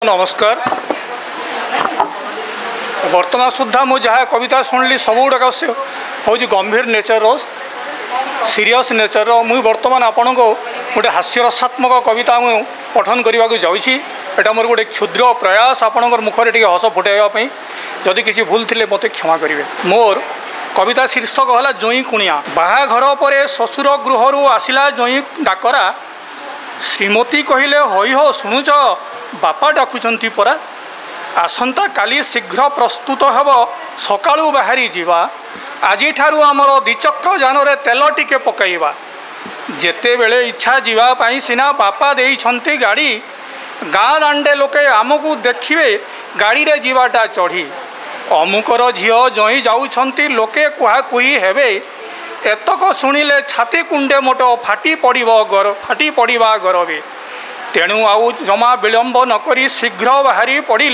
नमस्कार। वर्तमान सुधा मुझे जहाँ कविता शुणिली सबूक हूँ गंभीर नेचर सीरियस नेचर मुझे वर्तमान आपण को गोटे हास्यरसात्मक कविता मुझे पठन करने को जाऊँगा। मोर गोटे क्षुद्र प्रयास आपण मुखर टे हस फुटाइवाई जदि किसी भूल थे मत क्षमा करेंगे। मोर कविता शीर्षक है जोई कुणिया। बाहाघर पर शशुर गृह आसला जोई डाकरा श्रीमती कहले हई हो शुणुच बापा डाकुचंती परा आसंता काली शीघ्र प्रस्तुत हेब सकाळू बाहरी जीवा आज ठारू आमर द्विचक्र जान रे तेल टिके पकाइबा जेते बेले इच्छा जीवा पाई सिना बापा देइछंती गाड़ी गाँ दांडे लोके आमको देखिए गाड़ी रे जीवाटा चढ़ी अमुकर झियो जई जाउछंती लोके कुहा कुही हेबे एतक शुणिले छाती कुंडे मोट फाटी पड़वा गरबे तेणु आउ जमा विलंब नक शीघ्र बाहरी पड़ी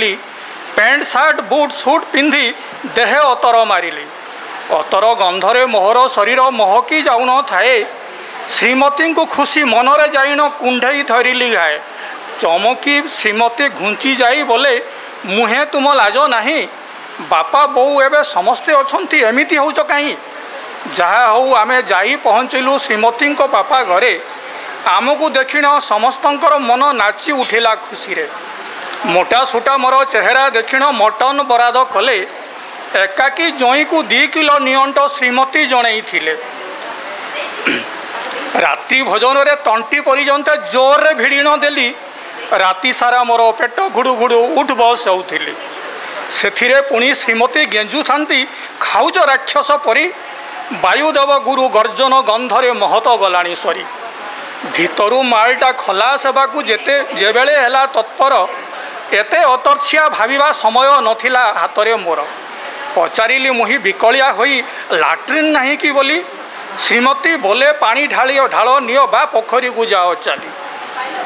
पैंट सार्ट बुट सूट पिंधि देह अतर मारिली अतर गंधरे मोहर शरीर महकी जाऊन थाए श्रीमती को खुशी मनरे जाइन कुंडई धरिली गाए चमकी श्रीमती घुंची जाई बोले मुहे तुम लाज नाही बापा बोऊ एवं समस्ते अच्छी एमती होच कहीं जहाँ हूँ आमे जाई पहुँचलु श्रीमती बापा घरे आमको देखिण समस्तंकर मन नाची उठिला खुशी रे मोटा सोटा मोर चेहरा देखिण मटन बराद कले एकाकी जई को 2 किलो नियंट श्रीमती जणई थिले रात्रि भोजन रे तंटी पर्यंत जोर रे भिड़ीण देली राति सारा मोर पेट घुड़ू घुड़ू उठ बस होउथिली सेथिरे पुणी श्रीमती गेंजु थांती खाउच राक्षस परी वायुदेव गुरु गर्जन गंधरे महत गलाणी सरी भितरु मालटा खलास होगाकू जेते जेबेले हैला तत्पर एते अतर्छिया भाविबा समय नथिला हातरे मोर पचारिली मुही बिकलिया होई लाट्रिन नहीं कि बोली श्रीमती बोले पानी ढाली ढाल नियो बा पोखरी को जाओ चली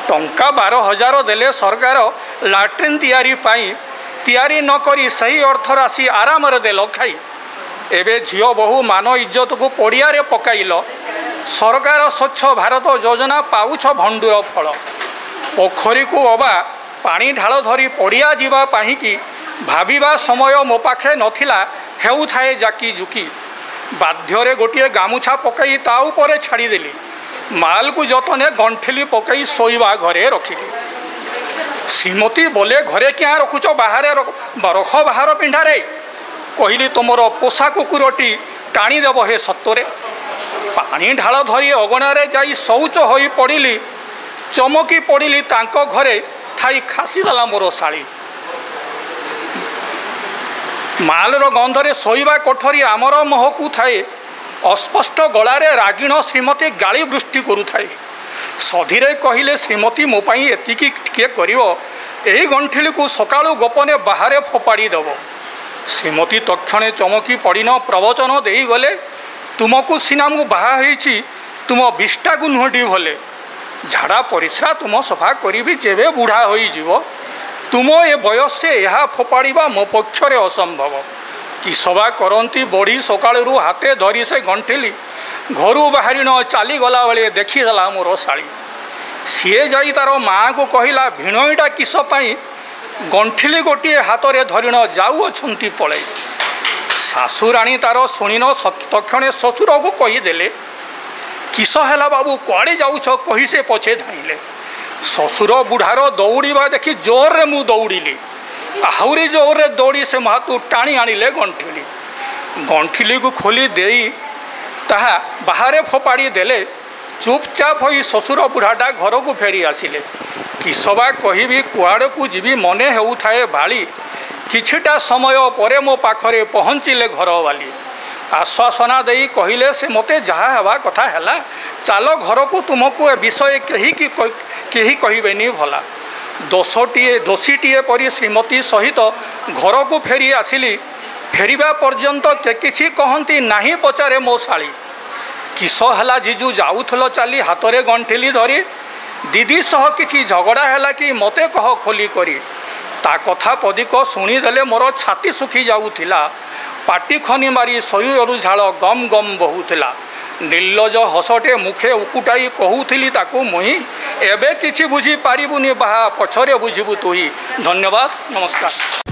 टंका 12,000 देले सरकार लाट्रिन तैयारी न करी सही अर्थ राशि आराम रे देल खाई एबे झियो बहु मान इज्जत को पड़िया रे पकाइल सरकार स्वच्छ भारत योजना पाउछ भंडूर फल पोखरी को अबा पानी ढाल धरी पड़िया जीवा पाहिकी भाविबा समय मो पाखे नथिला हेउ थाए जाकी जुकी बाध्यरे गोटे गामुछा पकई ता उपरे छाड़ीदेली माल को जतने गंठिली पकई शोइबा घरे रखिली श्रीमती बोले घरे क्या रखुच बाहर रख बाहर पिंडारे कहली तुमर पोषा कुकुरटी टाणीदेव हे सत्वरे पानी ढाल धरी अगणारे जाई शौच होई पड़ी चमकी पड़ी तांको घरे थाई खासीदेला मोर शाड़ी मालर गंधरे शोइबा कोठरी आमर महकू थाए अस्पष्ट गलारे रागिण श्रीमती गाली वृष्टि करुथाए सधीरे कहले श्रीमती मो पाई एतिकी किए करिवो एही गंठिली को सकाळू गोपने बाहरे फोपाड़ी देव श्रीमती तक्षणे चमकी पड़ीन प्रवचन देई गले तुमको सीना मु बाहा होईची तुम विष्टा को नुहटी भले झाड़ा परिश्रा तुम सफा करी जेबे बुढ़ा होई जीवो तुम ए बयस से यह फोपाड़ा मो पक्षरे असंभव कि सभा करती बड़ी सकाळू हाथे धरी से गंठिली घरू बाहरीन चली गला बेले देखीदेला मोर शाड़ी सीए जाई तार माँ को कहला भिणईटा किस पाई गंठिली गोटे हाथ में धरिण जाऊँच पलई शाशुराणी तार शुणिन तक्षणे शशुर को कहीदेले किस है बाबू कुआड़े जाऊछ कही से पछे धाइले शशुर बुढ़ार दौड़ा देखी जोर रे मु दौड़ी आहरी जोर रे दौड़ी से हाथ टाणी आनिले गंठिली को खोली देई ताहा बाहरे फोपाड़ी देले चुपचाप हो शशुर बुढ़ाटा घर को फेरी आसिले किसबा कहि कुआड़ को जीवी मने हेउथाए भाली किछिटा समय परे मो पाखरे पहुँचिले घर वाली आश्वासना देई कहिले से मते जहाँ हेबा कथा हैला चाल घर को तुमको ए विषय केही कहिबेनी भला दोषीटीए परी श्रीमती सहित घर को फेरी आसिली फेरिबा पर्यंत के किछि कहंती नाही पचारे मो शाली किस हैला जीजू जाउथलो चाली हाथरे गंठिली धरी दीदी सह किछि झगड़ा हैला कि मते कह खोली करी ता कथा पदिक शुणीदेले मोर छाती सुखी जाऊला पाटी खनी मारी शरीर झाल गम गम बहुला निर्लज हसटे मुखे उकुटाई कहूली ताकू मुही एबे किछि बुझी पारिबुनी बाहा पछरे बुझिबु तुही। धन्यवाद, नमस्कार।